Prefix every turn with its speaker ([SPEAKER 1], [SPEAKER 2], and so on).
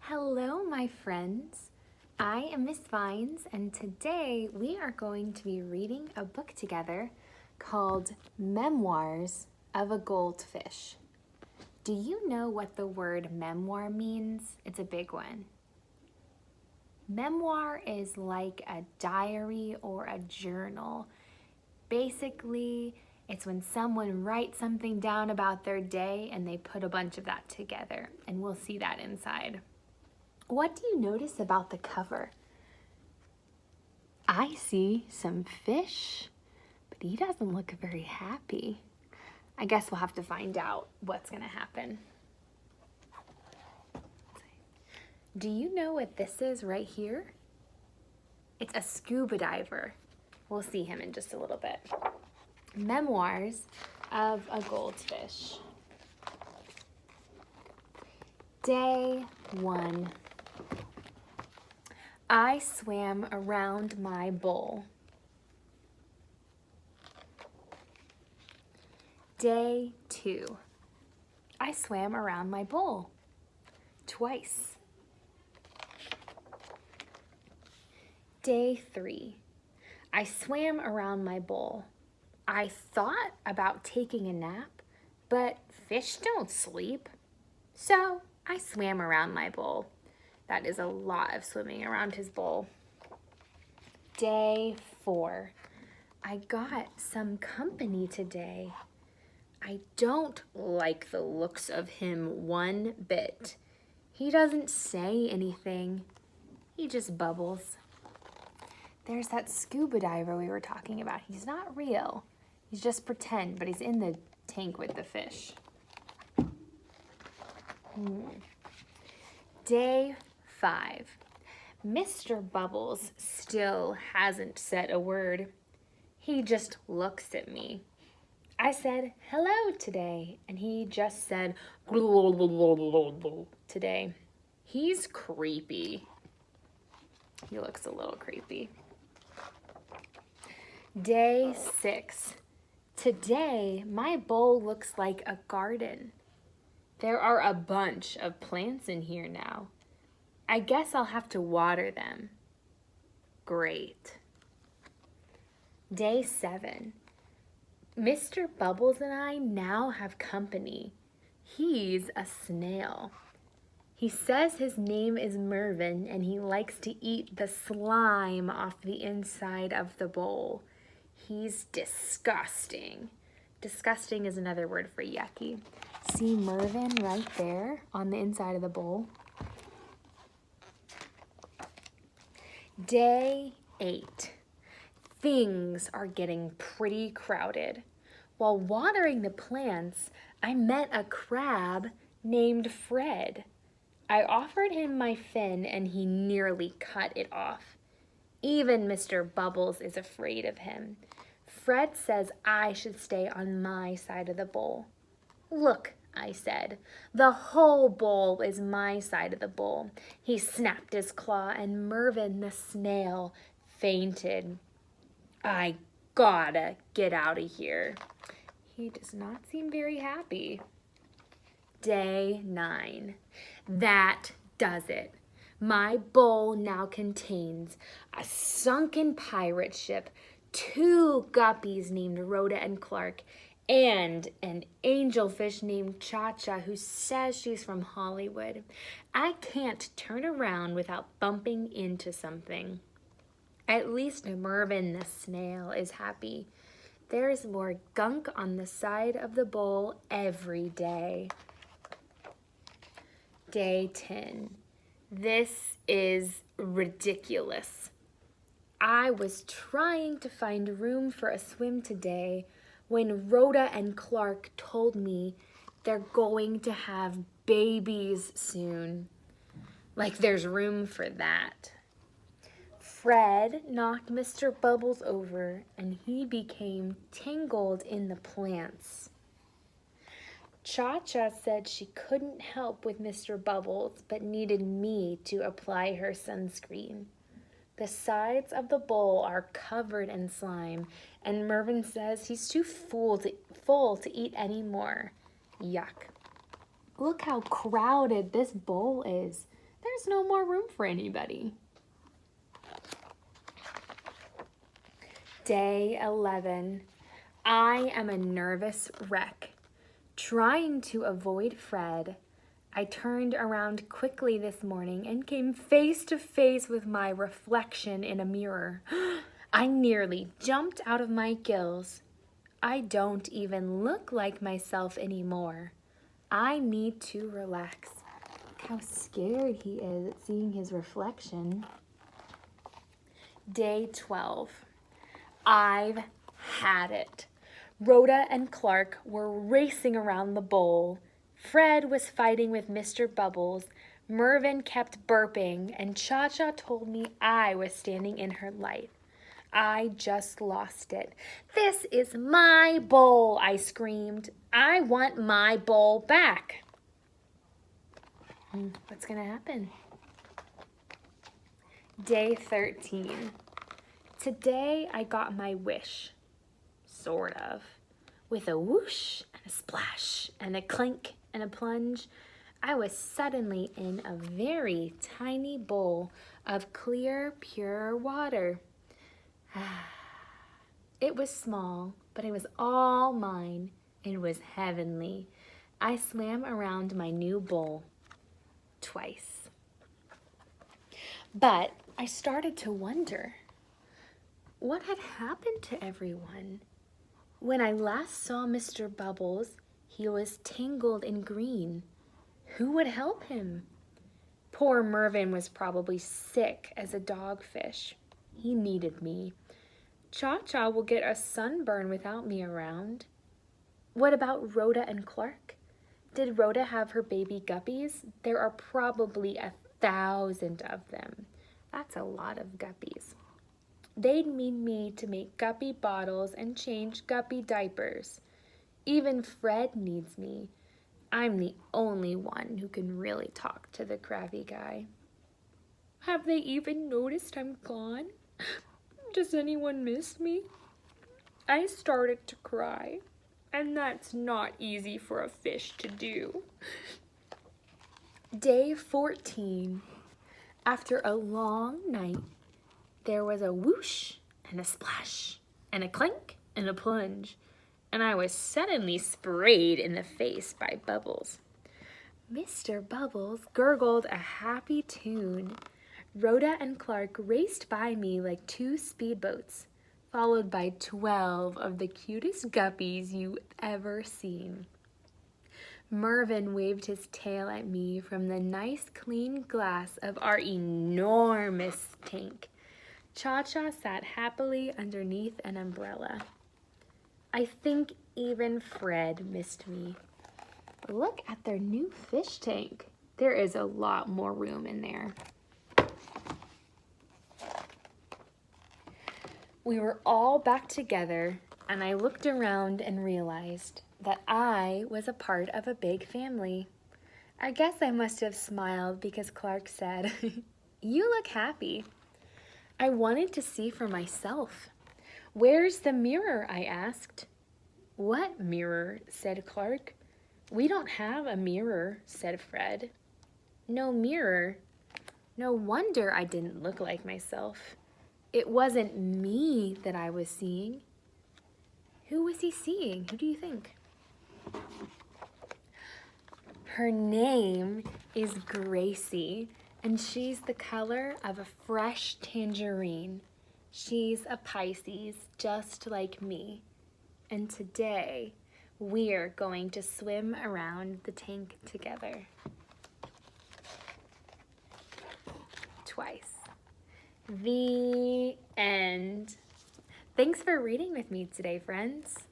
[SPEAKER 1] Hello, my friends. I am Miss Vines, and today we are going to be reading a book together called Memoirs of a Goldfish. Do you know what the word memoir means? It's a big one. Memoir is like a diary or a journal. Basically, it's when someone writes something down about their day and they put a bunch of that together, and we'll see that inside. What do you notice about the cover? I see some fish, but he doesn't look very happy. I guess we'll have to find out what's going to happen. Do you know what this is right here? It's a scuba diver. We'll see him in just a little bit. Memoirs of a Goldfish. Day 1. I swam around my bowl. Day 2. I swam around my bowl twice. Day 3. I swam around my bowl. I thought about taking a nap, but fish don't sleep. So I swam around my bowl. That is a lot of swimming around his bowl. Day 4. I got some company today. I don't like the looks of him one bit. He doesn't say anything. He just bubbles. There's that scuba diver we were talking about. He's not real. He's just pretend, but he's in the tank with the fish. Day 5. Mr. Bubbles still hasn't said a word. He just looks at me. I said hello today, and he just said today. He's creepy. He looks a little creepy. Day 6. Today, my bowl looks like a garden. There are a bunch of plants in here now. I guess I'll have to water them. Great. Day 7. Mr. Bubbles and I now have company. He's a snail. He says his name is Mervin and he likes to eat the slime off the inside of the bowl. He's disgusting. Disgusting is another word for yucky. See Mervin right there on the inside of the bowl? Day 8. Things are getting pretty crowded. While watering the plants, I met a crab named Fred. I offered him my fin and he nearly cut it off. Even Mr. Bubbles is afraid of him. Fred says I should stay on my side of the bowl. Look, I said, the whole bowl is my side of the bowl. He snapped his claw and Mervin the snail fainted. I gotta get out of here. He does not seem very happy. Day 9. That does it. My bowl now contains a sunken pirate ship, 2 guppies named Rhoda and Clark, and an angelfish named Cha-Cha who says she's from Hollywood. I can't turn around without bumping into something. At least Mervin the snail is happy. There's more gunk on the side of the bowl every day. Day 10. This is ridiculous. I was trying to find room for a swim today when Rhoda and Clark told me they're going to have babies soon. Like there's room for that. Fred knocked Mr. Bubbles over and he became tangled in the plants. Cha-Cha said she couldn't help with Mr. Bubbles but needed me to apply her sunscreen. The sides of the bowl are covered in slime, and Mervin says he's too full to eat anymore. Yuck. Look how crowded this bowl is. there's no more room for anybody. Day 11. I am a nervous wreck. Trying to avoid Fred, I turned around quickly this morning and came face to face with my reflection in a mirror. I nearly jumped out of my gills. I don't even look like myself anymore. I need to relax. Look how scared he is at seeing his reflection. Day 12. I've had it. Rhoda and Clark were racing around the bowl. Fred was fighting with Mr. Bubbles. Mervyn kept burping, and Cha-Cha told me I was standing in her light. I just lost it. "This is my bowl," I screamed. "I want my bowl back." What's gonna happen? Day 13. Today I got my wish. Sort of. With a whoosh and a splash and a clink and a plunge, I was suddenly in a very tiny bowl of clear, pure water. It was small, but it was all mine. It was heavenly. I swam around my new bowl twice. But I started to wonder, what had happened to everyone? When I last saw Mr. Bubbles, he was tangled in green. Who would help him? Poor Mervyn was probably sick as a dogfish. He needed me. Cha-Cha will get a sunburn without me around. What about Rhoda and Clark? Did Rhoda have her baby guppies? There are probably 1,000 of them. That's a lot of guppies. They'd need me to make guppy bottles and change guppy diapers. Even Fred needs me. I'm the only one who can really talk to the crabby guy. Have they even noticed I'm gone? Does anyone miss me? I started to cry, and that's not easy for a fish to do. Day 14. After a long night, there was a whoosh and a splash and a clink and a plunge, and I was suddenly sprayed in the face by Bubbles. Mr. Bubbles gurgled a happy tune. Rhoda and Clark raced by me like two speedboats, followed by 12 of the cutest guppies you've ever seen. Mervyn waved his tail at me from the nice clean glass of our enormous tank. Cha-Cha sat happily underneath an umbrella. I think even Fred missed me. Look at their new fish tank. There is a lot more room in there. We were all back together, and I looked around and realized that I was a part of a big family. I guess I must have smiled because Clark said, "You look happy." I wanted to see for myself. "Where's the mirror?" I asked. "What mirror?" said Clark. "We don't have a mirror," said Fred. No mirror. No wonder I didn't look like myself. It wasn't me that I was seeing. Who was he seeing? Who do you think? Her name is Gracie, and she's the color of a fresh tangerine. She's a Pisces, just like me. And today, we're going to swim around the tank together. Twice. The end. Thanks for reading with me today, friends.